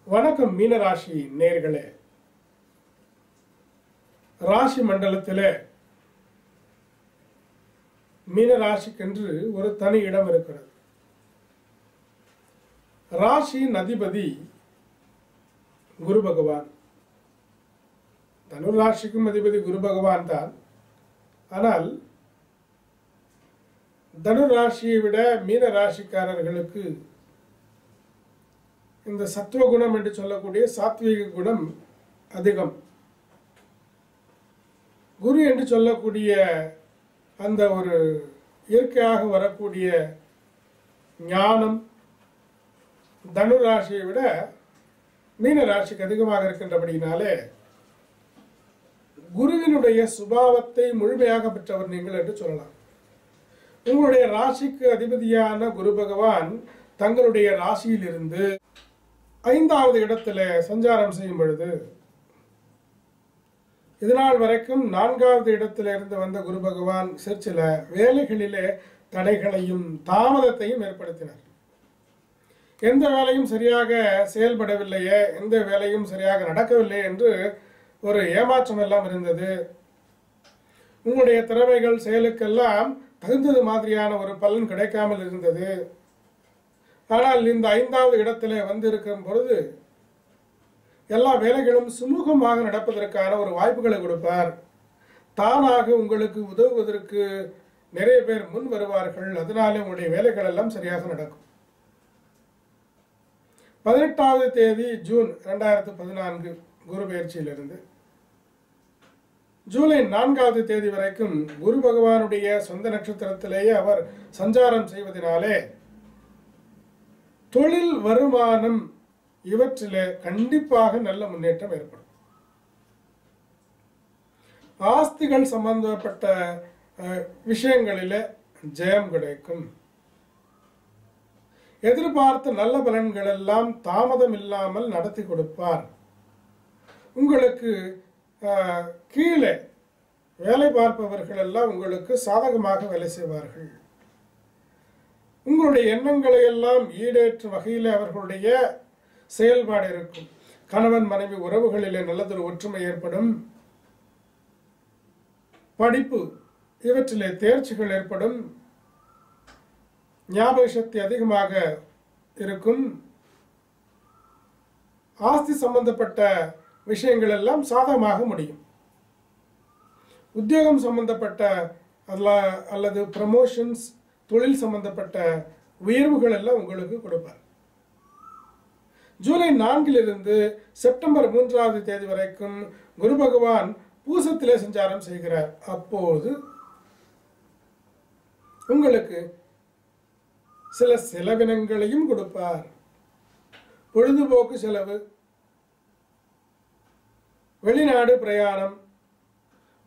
வணக்கம் மீனராசி நேயர்களே. ராசி மண்டலத்திலே மீனராசிக்கென்று ஒரு தனி இடம் இருக்கிறது. ராசியின் அதிபதி குரு பகவான். தனுர் ராசிக்கும் அதிபதி குரு பகவான் தான். ஆனால் தனுர் ராசியை விட மீன ராசிக்காரர்களுக்கு இந்த சத்துவகுணம் என்று சொல்லக்கூடிய சாத்வீக குணம் அதிகம். குரு என்று சொல்லக்கூடிய அந்த ஒரு இயற்கையாக வரக்கூடிய ஞானம் தனுர் ராசியை விட மீன ராசிக்கு அதிகமாக இருக்கின்றபடியினாலே குருவினுடைய சுபாவத்தை முழுமையாக பெற்றவர் நீங்கள் என்று சொல்லலாம். உங்களுடைய ராசிக்கு அதிபதியான குரு பகவான் தங்களுடைய ராசியிலிருந்து 5வது இடத்துல சஞ்சாரம் செய்யும் பொழுது இதனால் வரைக்கும் 4வது இடத்துல இருந்து வந்த குரு பகவான் சில வேலைகளிலே தடைகளையும் தாமதத்தையும் ஏற்படுத்தினார். எந்த வேலையும் சரியாக செயல்படவில்லையே, எந்த வேலையும் சரியாக நடக்கவில்லை என்று ஒரு ஏமாற்றம் எல்லாம் இருந்தது. உங்களுடைய திறமைகள் செயலுக்கெல்லாம் தகுந்தது மாதிரியான ஒரு பலன் கிடைக்காமல் இருந்தது. ஆனால் இந்த 5வது இடத்துல வந்திருக்கும் பொழுது எல்லா வேலைகளும் சுமூகமாக நடப்பதற்கான ஒரு வாய்ப்புகளை கொடுப்பார். தானாக உங்களுக்கு உதவுவதற்கு நிறைய பேர் முன் வருவார்கள். அதனாலே உங்களுடைய வேலைகள் எல்லாம் சரியாக நடக்கும். 18வது தேதி ஜூன் 2014 குரு பெயர்ச்சியிலிருந்து ஜூலை 4வது தேதி வரைக்கும் குரு பகவானுடைய சொந்த நட்சத்திரத்திலேயே அவர் சஞ்சாரம் செய்வதனாலே தொழில் வருமானம் இவற்றிலே கண்டிப்பாக நல்ல முன்னேற்றம் ஏற்படும். ஆஸ்திகள் சம்பந்தப்பட்ட விஷயங்களிலே ஜெயம் கிடைக்கும். எதிர்பார்த்த நல்ல பலன்கள் எல்லாம் தாமதம் இல்லாமல் நடத்தி கொடுப்பார். உங்களுக்கு கீழே வேலை பார்ப்பவர்கள் எல்லாம் உங்களுக்கு சாதகமாக வேலை செய்வார்கள். உங்களுடைய எண்ணங்களை எல்லாம் ஈடேற்றும் வகையில் அவர்களுடைய செயல்பாடு இருக்கும். கணவன் மனைவி உறவுகளிலே நல்லதொரு ஒற்றுமை ஏற்படும். படிப்பு இவற்றிலே தேர்ச்சிகள் ஏற்படும். ஞாபக சக்தி அதிகமாக இருக்கும். ஆஸ்தி சம்பந்தப்பட்ட விஷயங்கள் எல்லாம் சாதகமாக முடியும். உத்தியோகம் சம்பந்தப்பட்ட அல்லது ப்ரமோஷன்ஸ், தொழில் சம்பந்தப்பட்ட உயர்வுகள் எல்லாம் உங்களுக்கு கொடுப்பார். ஜூலை 4லிருந்து செப்டம்பர் 3வது தேதி வரைக்கும் குரு பகவான் பூசத்திலே சஞ்சாரம் செய்கிறார். அப்போது உங்களுக்கு சில செலவினங்களையும் கொடுப்பார். பொழுதுபோக்கு செலவு, வெளிநாடு பிரயாணம்,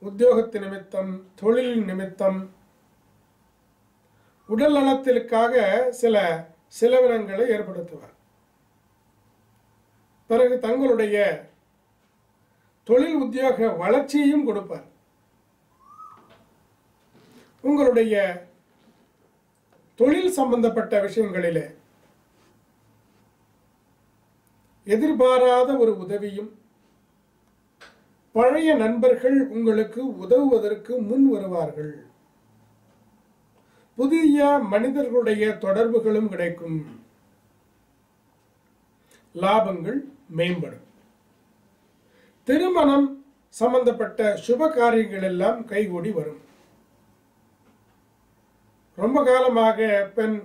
உத்தியோகத்து நிமித்தம், தொழில் நிமித்தம், உடல் நலத்திற்காக சில செலவினங்களை ஏற்படுத்துவார். பிறகு தங்களுடைய தொழில் உத்தியோக வளர்ச்சியையும் கொடுப்பார். உங்களுடைய தொழில் சம்பந்தப்பட்ட விஷயங்களிலே எதிர்பாராத ஒரு உதவியும், பழைய நண்பர்கள் உங்களுக்கு உதவுவதற்கு முன் வருவார்கள். புதிய மனிதர்களுடைய தொடர்புகளும் கிடைக்கும். லாபங்கள் மேம்படும். திருமணம் சம்பந்தப்பட்ட சுப காரியங்கள் எல்லாம் கைகூடி வரும். ரொம்ப காலமாக பெண்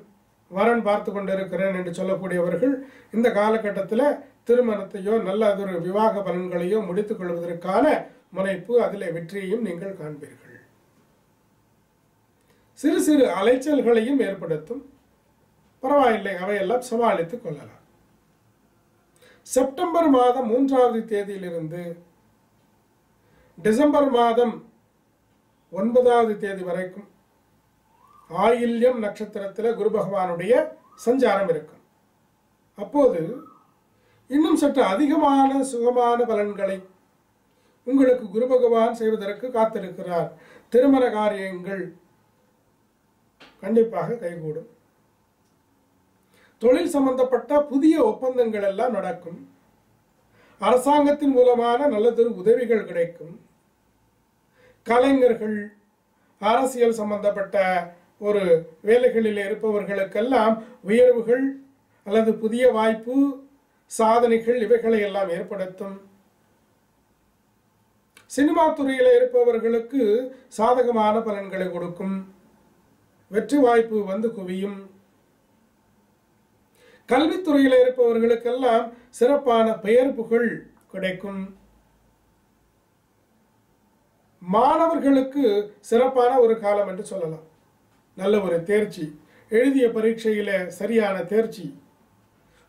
வரன் பார்த்து கொண்டிருக்கிறேன் என்று சொல்லக்கூடியவர்கள் இந்த காலகட்டத்தில் திருமணத்தையோ நல்லதொரு விவாக பலன்களையோ முடித்துக் கொள்வதற்கான முனைப்பு, அதிலே வெற்றியையும் நீங்கள் காண்பீர்கள். சிறு சிறு அலைச்சல்களையும் ஏற்படுத்தும். பரவாயில்லை, அவையெல்லாம் சமாளித்துக் கொள்ளலாம். செப்டம்பர் மாதம் 3வது தேதியிலிருந்து டிசம்பர் மாதம் 9வது தேதி வரைக்கும் ஆயில்யம் நட்சத்திரத்தில் குரு பகவானுடைய சஞ்சாரம் இருக்கும். அப்போது இன்னும் சற்று அதிகமான சுகமான பலன்களை உங்களுக்கு குரு பகவான் செய்வதற்கு காத்திருக்கிறார். திருமண காரியங்கள் கண்டிப்பாக கைகூடும். தொழில் சம்பந்தப்பட்ட புதிய ஒப்பந்தங்கள் எல்லாம் நடக்கும். அரசாங்கத்தின் மூலமான நல்லதொரு உதவிகள் கிடைக்கும். கலைஞர்கள், அரசியல் சம்பந்தப்பட்ட ஒரு வேலைகளில் இருப்பவர்களுக்கெல்லாம் உயர்வுகள் அல்லது புதிய வாய்ப்பு, சாதனைகள் இவைகளை எல்லாம் ஏற்படுத்தும். சினிமா துறையில் இருப்பவர்களுக்கு சாதகமான பலன்களை கொடுக்கும். வெற்றி வாய்ப்பு வந்து குவியும். கல்வித்துறையில் இருப்பவர்களுக்கெல்லாம் சிறப்பான பெயர் புகழ் கிடைக்கும். மாணவர்களுக்கு சிறப்பான ஒரு காலம் என்று சொல்லலாம். நல்ல ஒரு தேர்ச்சி, எழுதிய பரீட்சையில சரியான தேர்ச்சி,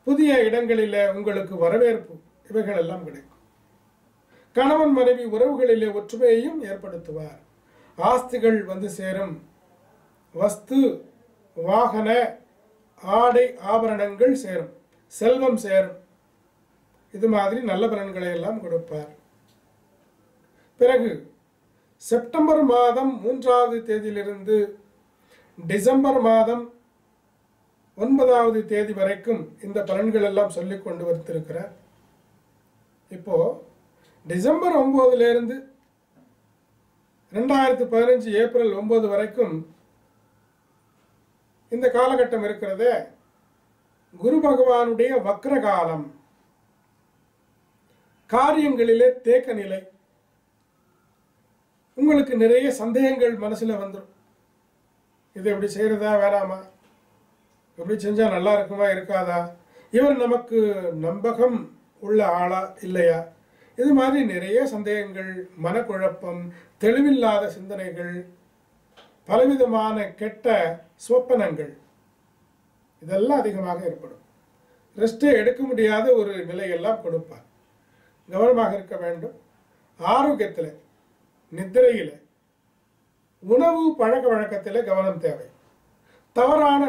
புதிய இடங்களில் உங்களுக்கு வரவேற்பு, இவைகள் எல்லாம் கிடைக்கும். கணவன் மனைவி உறவுகளிலே ஒற்றுமையையும் ஏற்படுத்துவார். ஆஸ்திகள் வந்து சேரும். வஸ்து, வாகன, ஆடை, ஆபரணங்கள் சேரும். செல்வம் சேரும். இது மாதிரி நல்ல பலன்களை எல்லாம் கொடுப்பார். பிறகு செப்டம்பர் மாதம் 3வது தேதியிலிருந்து டிசம்பர் மாதம் 9வது தேதி வரைக்கும் இந்த பலன்கள் எல்லாம் சொல்லிக் கொண்டு வந்திருக்கிறார். இப்போ டிசம்பர் 9லிருந்து 2015 ஏப்ரல் 9 வரைக்கும் இந்த காலகட்டம் இருக்கிறதே, குரு பகவானுடைய வக்ர காலம். காரியங்களிலே தேக்க நிலை. உங்களுக்கு நிறைய சந்தேகங்கள் மனசுல வந்துடும். இது எப்படி செய்யறதா வேணாமா, எப்படி செஞ்சா நல்லா இருக்குமா இருக்காதா, இவர் நமக்கு நம்பகம் உள்ள ஆளா இல்லையா, இது மாதிரி நிறைய சந்தேகங்கள், மனக்குழப்பம், தெளிவில்லாத சிந்தனைகள், பலவிதமான கெட்ட சொப்பனங்கள், இதெல்லாம் அதிகமாக ஏற்படும். ரெஸ்டே எடுக்க முடியாத ஒரு நிலையெல்லாம் கொடுப்பார். கவனமாக இருக்க வேண்டும். ஆரோக்கியத்தில், நித்திரையில், உணவு பழக்க வழக்கத்தில் கவனம் தேவை. தவறான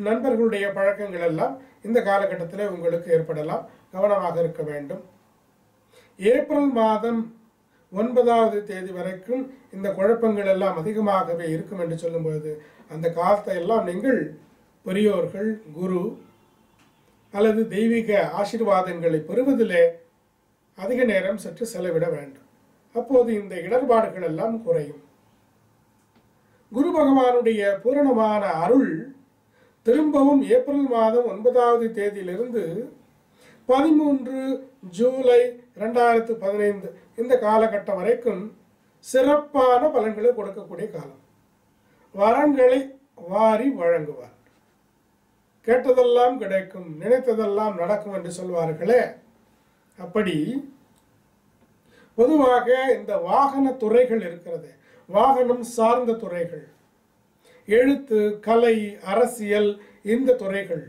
நண்பர்களுடைய பழக்கங்கள் எல்லாம் இந்த காலகட்டத்தில் உங்களுக்கு ஏற்படலாம். கவனமாக இருக்க வேண்டும். ஏப்ரல் மாதம் 9வது தேதி வரைக்கும் இந்த குழப்பங்கள் எல்லாம் அதிகமாகவே இருக்கும் என்று சொல்லும்போது, அந்த காலத்தை எல்லாம் நீங்கள் பெரியோர்கள், குரு அல்லது தெய்வீக ஆசீர்வாதங்களை பெறுவதிலே அதிக நேரம் சற்று செலவிட வேண்டும். அப்போது இந்த இடர்பாடுகள் எல்லாம் குறையும். குரு பகவானுடைய பூரணமான அருள் திரும்பவும் ஏப்ரல் மாதம் 9வது தேதியிலிருந்து 13 ஜூலை 2015 இந்த காலகட்டம் வரைக்கும் சிறப்பான பலன்களை கொடுக்கக்கூடிய காலம். வரங்களை வாரி வழங்குவார். கேட்டதெல்லாம் கிடைக்கும், நினைத்ததெல்லாம் நடக்கும் என்று சொல்வார்களே, அப்படி பொதுவாக இந்த வாகன துறைகள் இருக்கிறது, வாகனம் சார்ந்த துறைகள், எழுத்து, கலை, அரசியல், இந்த துறைகள்,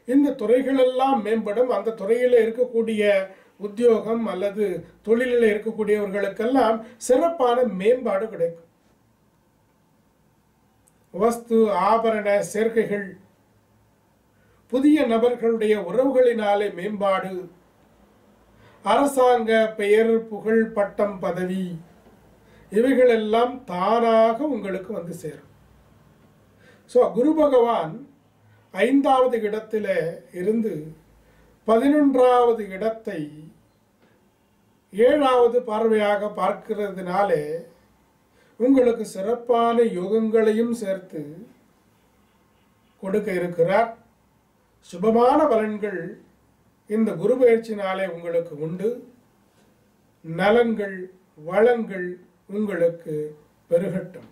இந்த துறைகள் எல்லாம் மேம்படும். அந்த துறையில் இருக்கக்கூடிய உத்தியோகம் அல்லது தொழிலில் இருக்கக்கூடியவர்களுக்கெல்லாம் சிறப்பான மேம்பாடு கிடைக்கும். வஸ்து, ஆபரண சேர்க்கைகள், புதிய நபர்களுடைய உறவுகளினாலே மேம்பாடு, அரசாங்க பெயர், புகழ், பட்டம், பதவி, இவைகளெல்லாம் தானாக உங்களுக்கு வந்து சேரும். ஸோ குரு பகவான் 5வது இடத்துல இருந்து 11வது இடத்தை 7வது பார்வையாக பார்க்கிறதுனாலே உங்களுக்கு சிறப்பான யோகங்களையும் சேர்த்து கொடுக்க இருக்கிறார். சுபமான பலன்கள் இந்த குரு பயிற்சினாலே உங்களுக்கு உண்டு. நலன்கள், வளங்கள் உங்களுக்கு பெருகட்டும்.